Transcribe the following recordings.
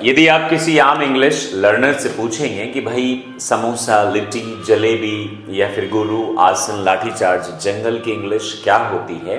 यदि आप किसी आम इंग्लिश लर्नर से पूछेंगे कि भाई समोसा, लिट्टी, जलेबी या फिर गुरु, आसन, लाठीचार्ज, जंगल की इंग्लिश क्या होती है,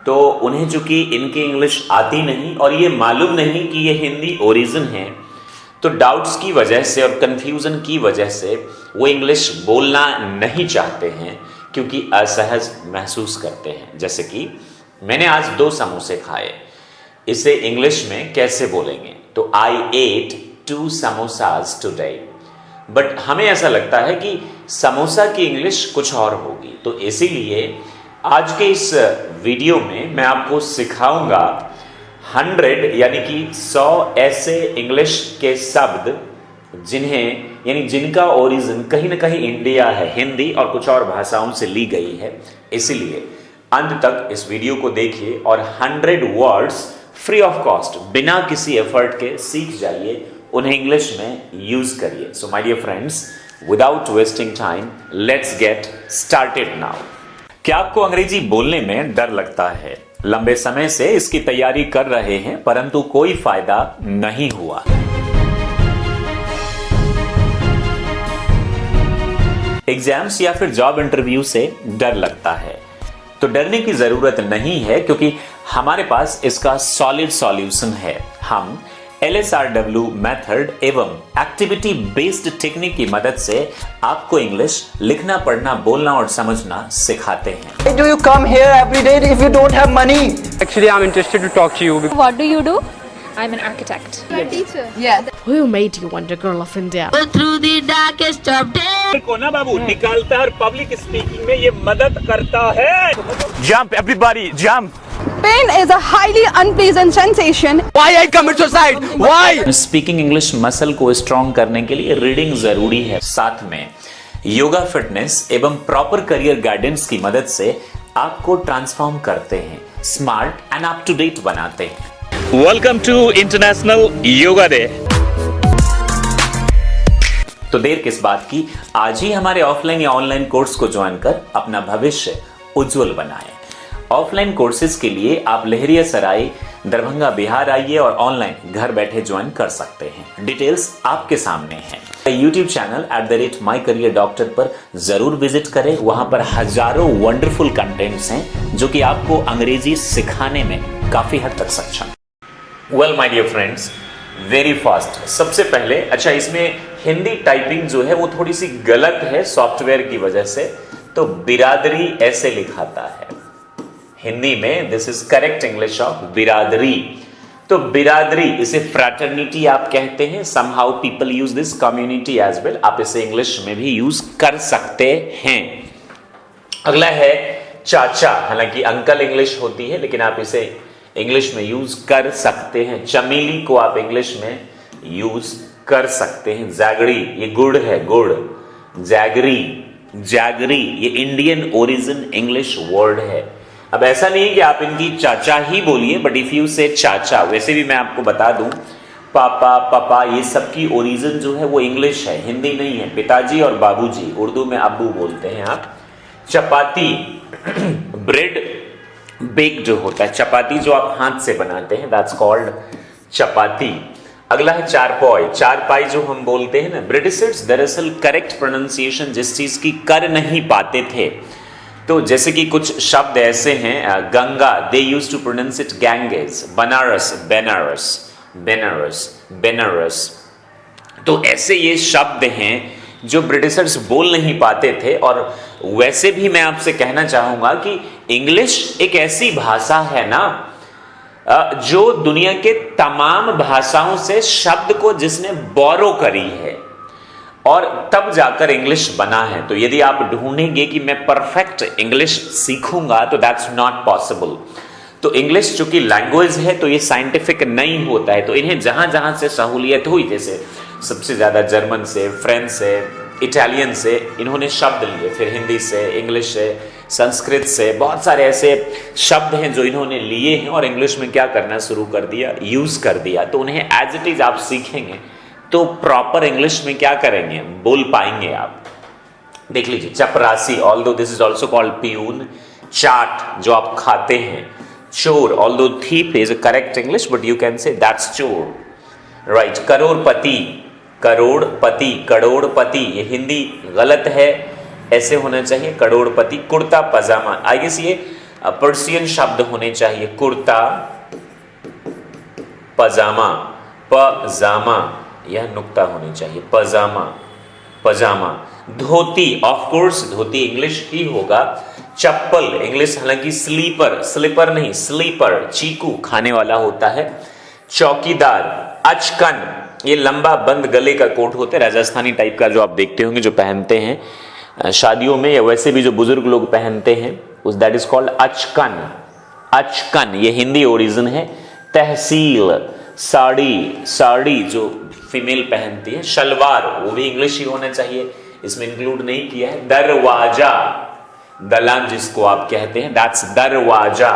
तो उन्हें चूंकि इनकी इंग्लिश आती नहीं और ये मालूम नहीं कि ये हिंदी ओरिजिन है, तो डाउट्स की वजह से और कंफ्यूजन की वजह से वो इंग्लिश बोलना नहीं चाहते हैं क्योंकि असहज महसूस करते हैं। जैसे कि मैंने आज 2 समोसे खाए, इसे इंग्लिश में कैसे बोलेंगे? तो आई एट 2 समोसाज टुडे। बट हमें ऐसा लगता है कि समोसा की इंग्लिश कुछ और होगी, तो इसीलिए आज के इस वीडियो में मैं आपको सिखाऊंगा 100 यानी कि 100 ऐसे इंग्लिश के शब्द जिनका ओरिजिन कहीं ना कहीं इंडिया है, हिंदी और कुछ और भाषाओं से ली गई है। इसीलिए अंत तक इस वीडियो को देखिए और 100 वर्ड्स फ्री ऑफ कॉस्ट, बिना किसी एफर्ट के सीख जाइए, उन्हें इंग्लिश में यूज करिए। So my dear friends, without wasting time, let's get started now. क्या आपको अंग्रेजी बोलने में डर लगता है? लंबे समय से इसकी तैयारी कर रहे हैं परंतु कोई फायदा नहीं हुआ। एग्जाम्स या फिर जॉब इंटरव्यू से डर लगता है, तो डरने की जरूरत नहीं है क्योंकि हमारे पास इसका सॉलिड सॉल्यूशन है। हम LSRW मेथड एवं एक्टिविटी बेस्ड टेक्निक की मदद से आपको इंग्लिश लिखना, पढ़ना, बोलना और समझना सिखाते हैं। Why do you come here every day if you don't have money? Actually, I'm interested to talk to you. What do you do? I'm an architect. You're a teacher. Yeah. Who made you Wonder Girl of India? Through the darkest of days. को ना बाबू निकालता है और public speaking में ये मदद करता है। Jump, everybody, jump! Pain is a highly unpleasant sensation. Why I commit suicide? Why? Speaking English muscle को स्ट्रॉन्ग करने के लिए रीडिंग जरूरी है। साथ में योगा, फिटनेस एवं प्रॉपर करियर गाइडेंस की मदद से आपको ट्रांसफॉर्म करते हैं, smart and up to date बनाते हैं। Welcome to international yoga day. तो देर किस बात की, आज ही हमारे ऑफलाइन या ऑनलाइन कोर्स को ज्वाइन कर अपना भविष्य उज्जवल बनाएं। ऑफलाइन कोर्सेज के लिए आप लहरिया सराय, दरभंगा, बिहार आइए और ऑनलाइन घर बैठे ज्वाइन कर सकते हैं। डिटेल्स आपके सामने हैं। यूट्यूब चैनल @mycareerdoctor पर जरूर विजिट करें, वहां पर हजारों वंडरफुल कंटेंट्स हैं जो कि आपको अंग्रेजी सिखाने में काफी हद तक सक्षम। Well my dear friends, very fast. सबसे पहले अच्छा, इसमें हिंदी टाइपिंग जो है वो थोड़ी सी गलत है सॉफ्टवेयर की वजह से, तो बिरादरी ऐसे लिखाता है हिंदी में। This is correct English of biradari. तो बिरादरी, इसे फ्रैटर्निटी आप कहते हैं। Somehow people use this community as well. आप इसे इंग्लिश में भी यूज कर सकते हैं। अगला है चाचा, हालांकि अंकल इंग्लिश होती है लेकिन आप इसे इंग्लिश में यूज कर सकते हैं। चमेली को आप इंग्लिश में यूज कर सकते हैं। जैगरी, ये गुड़ है, गुड़। जैगरी, जैगरी, ये इंडियन ओरिजिन इंग्लिश वर्ड है। अब ऐसा नहीं है कि आप इनकी चाचा ही बोलिए, बट इफ यू से चाचा, वैसे भी मैं आपको बता दूं, पापा, पापा, ये सब की ओरिजिन जो है वो इंग्लिश है, हिंदी नहीं है। पिताजी और बाबूजी, उर्दू में अब्बू बोलते हैं आप। चपाती, ब्रेड बेक जो होता है, चपाती जो आप हाथ से बनाते हैं, दैट्स कॉल्ड चपाती। अगला है चारपाई। चारपाई जो हम बोलते हैं ना, ब्रिटिशर्स दरअसल करेक्ट प्रोनाउंसिएशन जिस चीज की कर नहीं पाते थे, तो जैसे कि कुछ शब्द ऐसे हैं, Ganga, they use to pronounce it Ganges. Banaras, Benares, Benares, Benares. तो ऐसे ये शब्द हैं जो ब्रिटिशर्स बोल नहीं पाते थे। और वैसे भी मैं आपसे कहना चाहूंगा कि इंग्लिश एक ऐसी भाषा है ना जो दुनिया के तमाम भाषाओं से शब्द को जिसने बोरो करी है और तब जाकर इंग्लिश बना है। तो यदि आप ढूंढेंगे कि मैं परफेक्ट इंग्लिश सीखूंगा तो दैट्स नॉट पॉसिबल। तो इंग्लिश चूंकि लैंग्वेज है तो ये साइंटिफिक नहीं होता है, तो इन्हें जहां जहां से सहूलियत हुई, जैसे सबसे ज्यादा जर्मन से, फ्रेंच से, इटालियन से इन्होंने शब्द लिए, फिर हिंदी से, इंग्लिश से, संस्कृत से, बहुत सारे ऐसे शब्द हैं जो इन्होंने लिए हैं और इंग्लिश में क्या करना शुरू कर दिया, यूज कर दिया। तो उन्हें एज इट इज आप सीखेंगे तो प्रॉपर इंग्लिश में क्या करेंगे, बोल पाएंगे आप। देख लीजिए, चपरासी, although this is also called peon. Chaat, जो आप खाते हैं। चोर, although thief is a correct English but you can say that's chor. Right, crorepati, crorepati, crorepati, ये हिंदी गलत है, ऐसे होना चाहिए करोड़पति। कुर्ता पजामा, आई गेस ये पर्शियन शब्द होने चाहिए, कुर्ता पजामा, पजामा, यह नुक्ता होनी चाहिए, पजामा, पजामा। धोती, ऑफ कोर्स धोती इंग्लिश ही होगा। चप्पल इंग्लिश, हालांकि स्लीपर, स्लीपर नहीं स्लीपर, चीकू खाने वाला होता है। चौकीदार, अचकन, ये लंबा बंद गले का कोट होता है, राजस्थानी टाइप का, जो आप देखते होंगे जो पहनते हैं शादियों में, या वैसे भी जो बुजुर्ग लोग पहनते हैं, उस दैट इज कॉल्ड अचकन। अचकन ये हिंदी ओरिजिन है। तहसील, साड़ी, साड़ी जो फीमेल पहनती है। शलवार, वो भी इंग्लिश ही होना चाहिए, इसमें इंक्लूड नहीं किया है। दरवाजा, दलान जिसको आप कहते हैं, that's darwaza.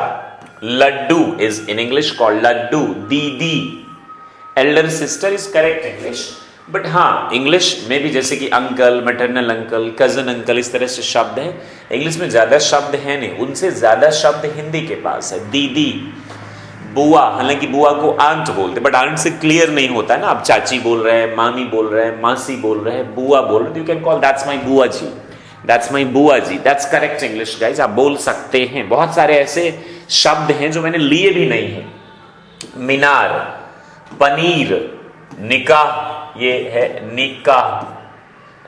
Laddu is in English called laddu. Didi, elder sister is correct English, but हाँ इंग्लिश में भी जैसे कि uncle, maternal uncle, cousin uncle, इस तरह से शब्द हैं। इंग्लिश में ज्यादा शब्द हैं नहीं, उनसे ज्यादा शब्द हिंदी के पास है। दीदी, बुआ, हालांकि बुआ को आंट बोलते, बट आंट से क्लियर नहीं होता है ना, आप चाची बोल रहे हैं, मामी बोल रहे हैं, मासी बोल रहे हैं, बुआ बोल रहे हैं, you can call that's my बुआ जी, दैट्स माई बुआ जी, दैट्स करेक्ट इंग्लिश गाइस, आप बोल सकते हैं। बहुत सारे ऐसे शब्द हैं जो मैंने लिए भी नहीं है। मीनार, पनीर, निकाह, ये है निकाह,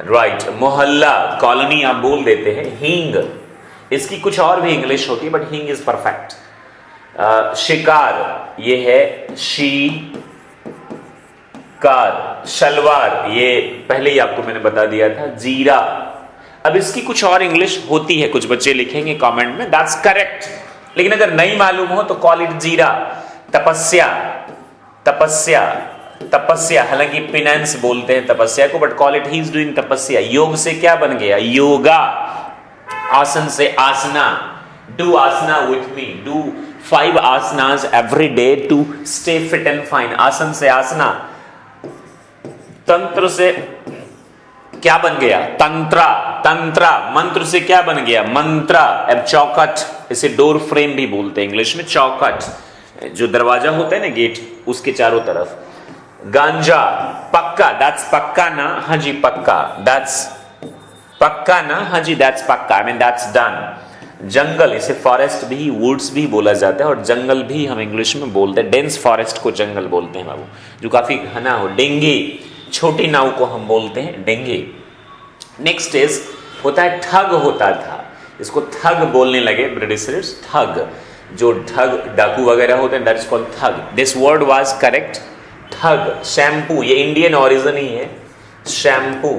राइट। मोहल्ला, कॉलोनी आप बोल देते हैं। हींग, इसकी कुछ और भी इंग्लिश होती है, बट हींग इज परफेक्ट। शिकार, ये है शिकार। शलवार, ये पहले ही आपको मैंने बता दिया था। जीरा, अब इसकी कुछ और इंग्लिश होती है, कुछ बच्चे लिखेंगे कमेंट में, दैट्स करेक्ट, लेकिन अगर नहीं मालूम हो तो कॉल इट जीरा। तपस्या, तपस्या, तपस्या, हालांकि फिनेंस बोलते हैं तपस्या को, but call it he is doing tapasya. Yog से क्या बन गया? योगा। आसन से asana, do asana with me, do 5 asanas every day to stay fit and fine। आसन से आसना। तंत्र से क्या बन गया? तंत्रा, तंत्रा। मंत्र से क्या बन गया? मंत्रा। अब चौखट, इसे डोर फ्रेम भी बोलते हैं इंग्लिश में, चौखट, जो दरवाजा होता है ना गेट, उसके चारों तरफ। गांजा, पक्का, दैट्स पक्का ना, हाँ जी पक्का, दैट्स पक्का ना, हाँ जी दैट्स पक्का, आई मीन दैट्स डन। जंगल, इसे फॉरेस्ट भी, वुड्स भी बोला जाता है, और जंगल भी हम इंग्लिश में बोलते हैं। डेंस फॉरेस्ट को जंगल बोलते हैं बाबू, जो काफी घना हो। डेंगे, छोटी नाव को हम बोलते हैं डेंगे। नेक्स्ट इज होता है ठग, होता था, इसको ठग बोलने लगे ब्रिटिशर्स। ठग, जो ठग डाकू वगैरह होते हैं, that is called thug. This word was correct, thug. Shampoo, ये इंडियन ओरिजिन ही है, shampoo,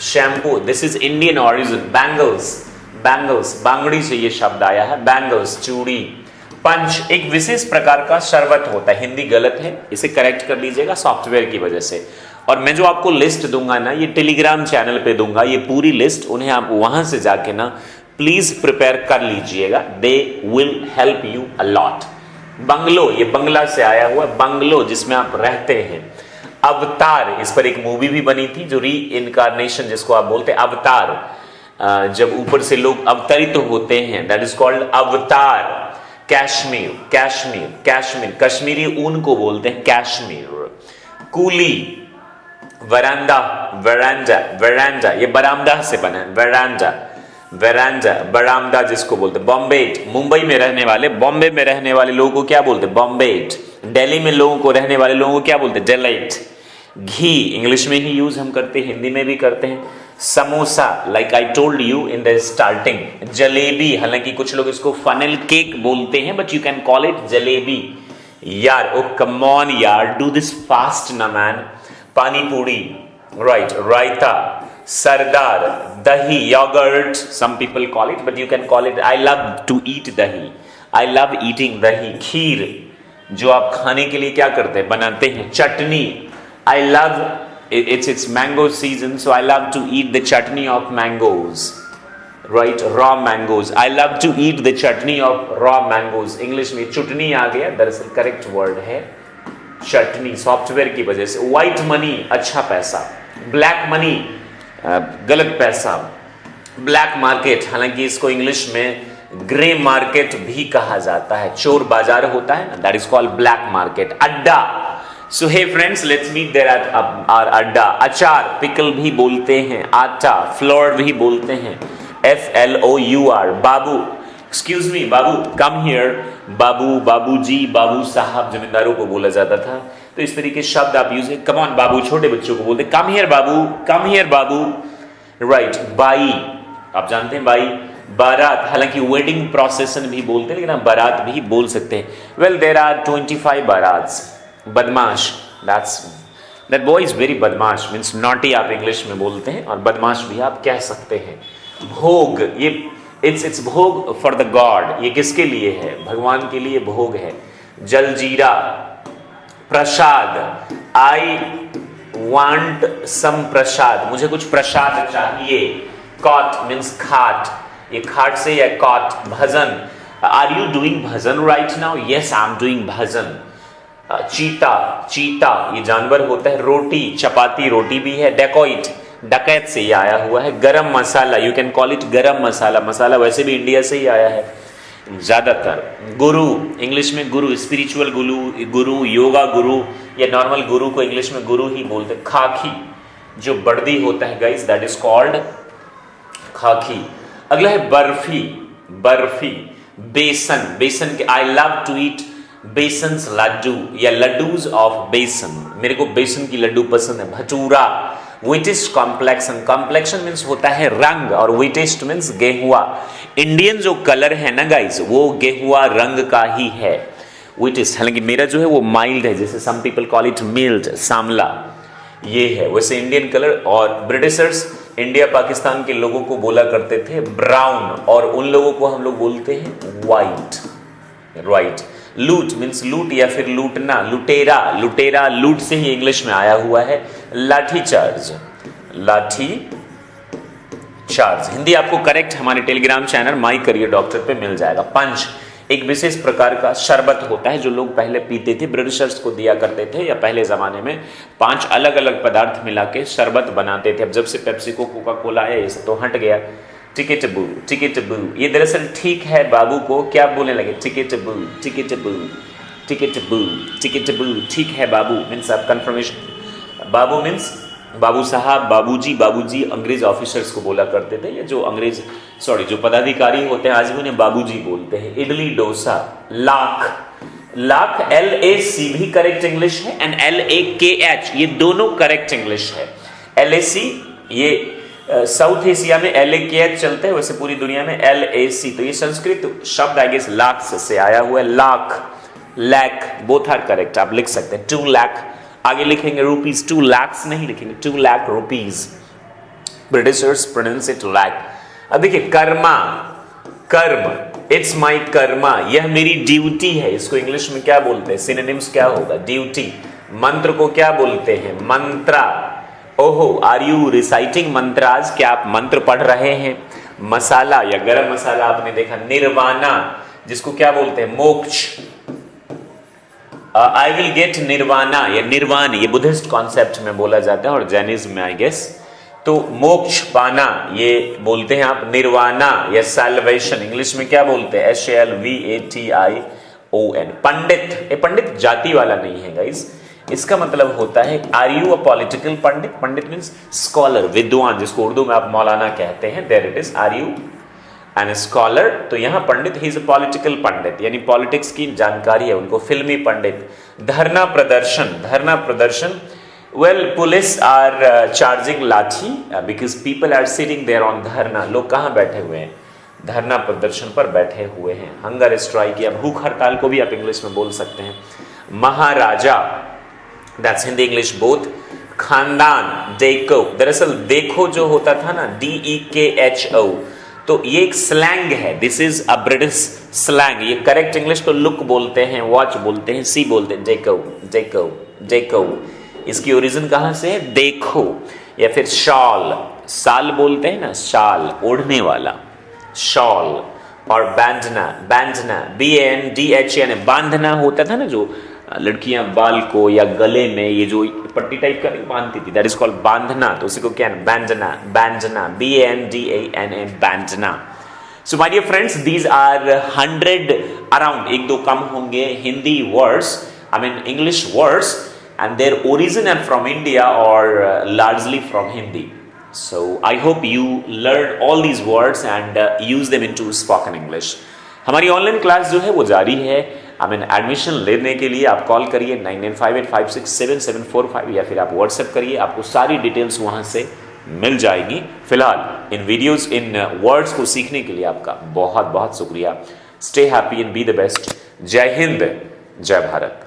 shampoo, this is Indian origin. Bangles, bangles, बांगड़ी से ये शब्द आया है, बैंगल्स, चूड़ी। पंच, एक विशेष प्रकार का शरबत होता है, हिंदी गलत है, इसे करेक्ट कर लीजिएगा सॉफ्टवेयर की वजह से। और मैं जो आपको लिस्ट दूंगा ना, ये टेलीग्राम चैनल पे दूंगा, ये पूरी लिस्ट, उन्हें आप वहां से जाके ना प्लीज प्रिपेयर कर लीजिएगा, they will help you a lot. Bungalow, ये बंगला से आया हुआ बंगलो, जिसमें आप रहते हैं। अवतार, इस पर एक मूवी भी बनी थी, जो री इनकारनेशन जिसको आप बोलते हैं, अवतार, जब ऊपर से लोग अवतरित होते हैं, दैट इज कॉल्ड अवतार। कैश्मीर, कैश्मीर, कैश्मीर, कश्मीरी ऊन को बोलते हैं कैश्मीर। कूली, वरांडा, वरांडा, वरांडा, ये बरामदा से बना है, वरांडा, वरांडा, बरामदा जिसको बोलते हैं। बॉम्बेट, मुंबई में रहने वाले, बॉम्बे में रहने वाले लोगों को क्या बोलते हैं? बॉम्बेट। दिल्ली में लोगों को रहने वाले लोगों को क्या बोलते हैं? डेलाइट। घी, इंग्लिश में ही यूज हम करते हैं, हिंदी में भी करते हैं। Samosa, like I told you in the starting. Jalebi, हालांकि कुछ लोग इसको फनल केक बोलते हैं, but you can call it jalebi. यार, ओ कम ऑन यार, डू दिस फास्ट ना man. Pani puri, right. Raita, sardar, dahi, yogurt, some people call it, but you can call it, I love to eat dahi, I love eating दही। खीर, जो आप खाने के लिए क्या करते हैं? बनाते हैं। Chutney, I love, it's mango season, so I love to eat the chutney of mangoes, right? Raw mangoes, I love to eat the chutney of raw mangoes। English में चुटनी आ गया, दरअसल करेक्ट वर्ड है चटनी, सॉफ्टवेयर की वजह से। व्हाइट मनी, अच्छा पैसा। Black money, गलत पैसा। ब्लैक मार्केट, हालांकि इसको इंग्लिश में ग्रे मार्केट भी कहा जाता है, चोर बाजार होता है ना, that is called black market. Adda, so hey friends, let's meet there at our adda. Achar, pickle भी बोलते हैं, आटा, फ्लोर भी बोलते हैं, FLOUR। Babu, excuse me babu, come here. Babu, babuji, babu साहब जमींदारों को बोला जाता था। तो इस तरीके शब्द आप यूज है। कम ऑन बाबू, छोटे बच्चों को बोलते कम here Babu, come here Babu. Right. By, आप जानते हैं बाई। बारात, हालांकि वेडिंग प्रोसेसन भी बोलते हैं लेकिन आप बारात भी बोल सकते हैं। Well, there are 25 baraats. Badmash, that boy is very badmash, means naughty आप इंग्लिश में बोलते हैं, और बदमाश भी आप कह सकते हैं। भोग, ये इट्स भोग फॉर द गॉड, ये किसके लिए है? भगवान के लिए भोग है। जलजीरा। प्रसाद, आई वांट सम प्रसाद, मुझे कुछ प्रसाद चाहिए। कॉट मीन्स खाट, ये खाट से या cot. Bhajan, are you doing bhajan right now? Yes, I am doing bhajan. Cheetah, cheetah ये जानवर होता है। रोटी, चपाती रोटी भी है। डेकोइट, डकैत से ये आया हुआ है। गरम मसाला, यू कैन कॉल इट गरम मसाला, मसाला वैसे भी इंडिया से ही आया है ज्यादातर। गुरु, इंग्लिश में गुरु, स्पिरिचुअल गुरु, योगा गुरु या नॉर्मल गुरु को इंग्लिश में गुरु ही बोलते। खाकी, जो वर्दी होता है गाइस, दैट इज कॉल्ड खाकी। अगला है बर्फी, बर्फी। बेसन, बेसन के, आई लव टू ईट बेसन लड्डू या लड्डूज ऑफ बेसन, मेरे को बेसन की लड्डू पसंद है। भटूरा, व्हीटिस्ट कॉम्प्लेक्शन, कॉम्प्लेक्शन मीन्स होता है रंग और व्हीटिस्ट मीन्स गेहुआ। इंडियन जो कलर है ना गाइस, वो गेहुआ रंग का ही है, व्हीटिस्ट। हालांकि मेरा जो है वो माइल्ड है, जैसे some people call it mild, सांवला, ये है वैसे इंडियन कलर। और ब्रिटिशर्स इंडिया पाकिस्तान के लोगों को बोला करते थे ब्राउन, और उन लोगों को हम लोग बोलते हैं व्हाइट। राइट। लूट मीन्स लूट या फिर लूटना। लुटेरा, लुटेरा लूट से ही इंग्लिश में आया हुआ है। लाठी चार्ज, लाठी चार्ज। हिंदी आपको करेक्ट हमारे Telegram channel my career doctor पे मिल जाएगा। पंच, एक विशेष प्रकार का शरबत होता है जो लोग पहले पीते थे, ब्रिटिशर्स को दिया करते थे, या पहले जमाने में 5 अलग अलग पदार्थ मिला के शरबत बनाते थे। अब जब से पेप्सिको, कोका कोला आया, ये सब तो हट गया। टिकेटबू, टिकेटबू, ये दरअसल ठीक है बाबू को क्या बोलने लगे? टिकेटबू, टिकेटबू, टिकेटबू, टिकेटबू, ठीक है बाबू मीन्स आप कंफर्मेशन। बाबू मीन्स बाबू साहब, बाबूजी, बाबूजी अंग्रेज ऑफिसर्स को बोला करते थे, या जो अंग्रेज जो पदाधिकारी होते हैं आज भी उन्हें बाबूजी बोलते हैं। इडली, डोसा। लाख, लाख LAC भी करेक्ट इंग्लिश है, एंड LAKH ये दोनों करेक्ट इंग्लिश है। LAC ये साउथ एशिया में LAKH चलते हैं, वैसे पूरी दुनिया में LAC। तो ये संस्कृत शब्द आई गेस लाख से आया हुआ है। Lakh, lakh, both are correct, आप लिख सकते हैं। 2 लाख, आगे लिखेंगे रुपीज, 2 lakhs नहीं लिखेंगे, 2 lakh rupees. Britishers pronounce it lakh. अब देखिए कर्मा, कर्म, इट्स माई कर्मा, यह मेरी ड्यूटी है, इसको इंग्लिश में क्या बोलते हैं? सिनोनिम्स क्या होगा? ड्यूटी। मंत्र को क्या बोलते हैं? मंत्रा। ओहो, आर यू रिसाइटिंग मंत्राज, क्या आप मंत्र पढ़ रहे हैं? मसाला या गरम मसाला आपने देखा। निर्वाणा, जिसको क्या बोलते हैं? मोक्ष। आई विल गेट निर्वाणा या निर्वाण, ये बुद्धिस्ट कॉन्सेप्ट में बोला जाता है और जैनिज्म में आई गेस। तो मोक्ष पाना ये बोलते हैं आप। निर्वाणा या सैल्वेशन इंग्लिश में क्या बोलते हैं? SALVATION। पंडित, ये पंडित जाति वाला नहीं है गाइस, इसका मतलब होता है are you a political pandit? Pandit means scholar, विद्वान, जिसको उर्दू में आप मौलाना कहते हैं। There it is, are you an scholar. तो यहाँ पंडित ही इज अ पॉलिटिकल पंडित, यानी पॉलिटिक्स की जानकारी है उनको। फिल्मी पंडित। धरना प्रदर्शन, धरना प्रदर्शन। Well, police are charging lathi because people are sitting there on dharna. लोग कहाँ बैठे हुए हैं? धरना प्रदर्शन पर बैठे हुए हैं। हंगर स्ट्राइक या भूख हड़ताल को भी आप इंग्लिश में बोल सकते हैं। महाराजा, दैट्स हिंदी इंग्लिश बोथ। खानदान, देखो, दरअसल देखो जो होता था ना, DEKHO, तो ये एक स्लैंग है। This is a British slang. ये करेक्ट इंग्लिश को लुक बोलते हैं, वॉच बोलते हैं, सी बोलते हैं। डेको, डेको, डेको, इसकी ओरिजिन कहां से है? देखो। या फिर शॉल, साल बोलते हैं ना, शाल, ओढ़ने वाला, शॉल। और बैंडना, बैंडना, BANDHA, बांधना होता था ना, जो लड़कियां बाल को या गले में ये जो पट्टी टाइप का बांधती थी, दैट इज कॉल्ड बांधना। तो उसी को क्या है? Bandana, bandana, BANDANA, bandana. So my dear friends, these are 100 around, 1-2 कम होंगे Hindi words, I mean English words, and their origin are from India or largely from Hindi. So I hope you learned all these words and use them into spoken English. हमारी online class जो है वो जारी है. Admission लेने के लिए आप कॉल करिए 9958567745 या फिर आप व्हाट्सएप करिए, आपको सारी डिटेल्स वहां से मिल जाएगी. फिलहाल इन वीडियोस, इन वर्ड्स को सीखने के लिए आपका बहुत बहुत शुक्रिया. Stay happy and be the best. जय हिंद, जय भारत.